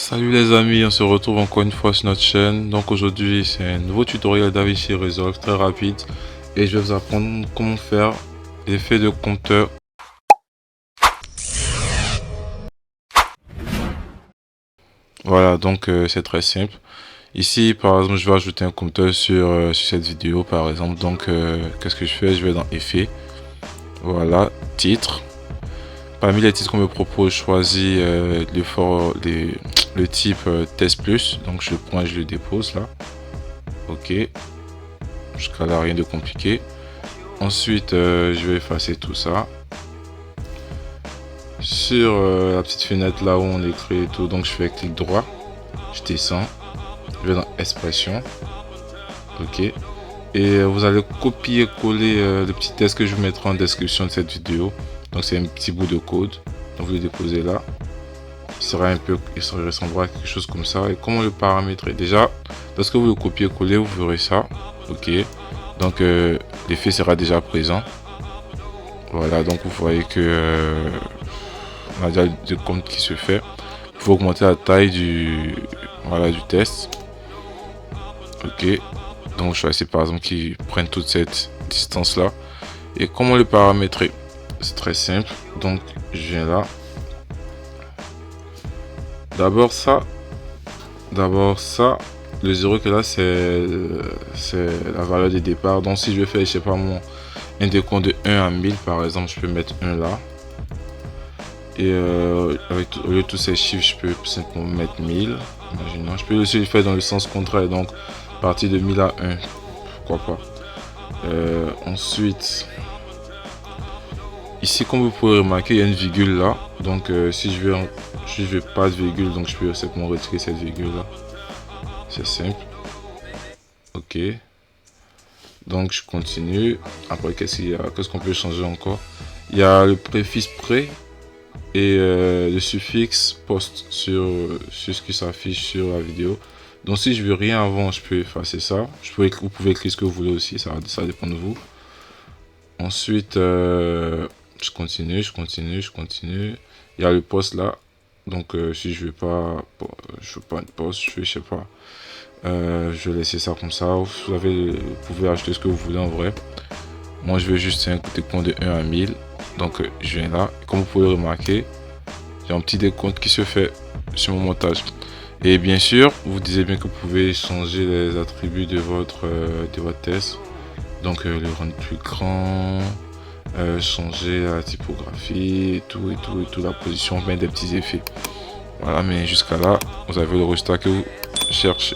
Salut les amis, on se retrouve encore une fois sur notre chaîne. Donc aujourd'hui c'est un nouveau tutoriel d'Avicii Resolve très rapide et je vais vous apprendre comment faire l'effet de compteur. Voilà, donc c'est très simple. Ici par exemple je vais ajouter un compteur sur cette vidéo par exemple. Donc qu'est-ce que je fais? Je vais dans effet, voilà, titre. Parmi les titres qu'on me propose, je choisis le type test plus. Donc je le prends et je le dépose là. Ok, jusqu'à là rien de compliqué. Ensuite je vais effacer tout ça. Sur la petite fenêtre là où on écrit et tout, donc je fais clic droit, je descends, je vais dans expression. Ok, et vous allez copier coller le petit test que je vous mettrai en description de cette vidéo. Donc c'est un petit bout de code, donc vous le déposez là. Il ressemblera à quelque chose comme ça. Et comment le paramétrer? Déjà lorsque vous le copiez coller, vous verrez ça. Ok, donc l'effet sera déjà présent. Voilà, donc vous voyez que on a déjà le compte qui se fait. Il faut augmenter la taille du test. Ok, donc je vais essayer par exemple qu'il prenne toute cette distance là. Et comment le paramétrer? C'est très simple. Donc je viens là. D'abord ça, le 0 que là c'est la valeur de départ. Donc si je vais faire, je sais pas moi, un décompte de 1 à 1000 par exemple, je peux mettre 1 là. Et au lieu de tous ces chiffres, je peux simplement mettre 1000. Imaginons, je peux aussi le faire dans le sens contraire, donc partir de 1000 à 1, pourquoi pas. Ensuite, ici, comme vous pouvez remarquer, il y a une virgule là. Donc si je veux pas de virgule, donc je peux simplement retirer cette virgule là. C'est simple. Ok. Donc je continue. Après, qu'est-ce qu'on peut changer encore? Il y a le préfixe pré et le suffixe post sur ce qui s'affiche sur la vidéo. Donc si je veux rien avant, je peux effacer ça. Vous pouvez écrire ce que vous voulez aussi, ça dépend de vous. Ensuite je continue. Il y a le post là. Donc si je veux pas une post, je sais pas, je vais laisser ça comme ça. Vous pouvez acheter ce que vous voulez en vrai. Moi je veux juste un décompte de 1 à 1000. Donc je viens là, comme vous pouvez le remarquer, j'ai un petit décompte qui se fait sur mon montage. Et bien sûr, vous disiez bien que vous pouvez changer les attributs de votre test. Donc le rendre plus grand, changer la typographie, et tout, la position, mettre des petits effets. Voilà, mais jusqu'à là, vous avez le résultat que vous cherchez.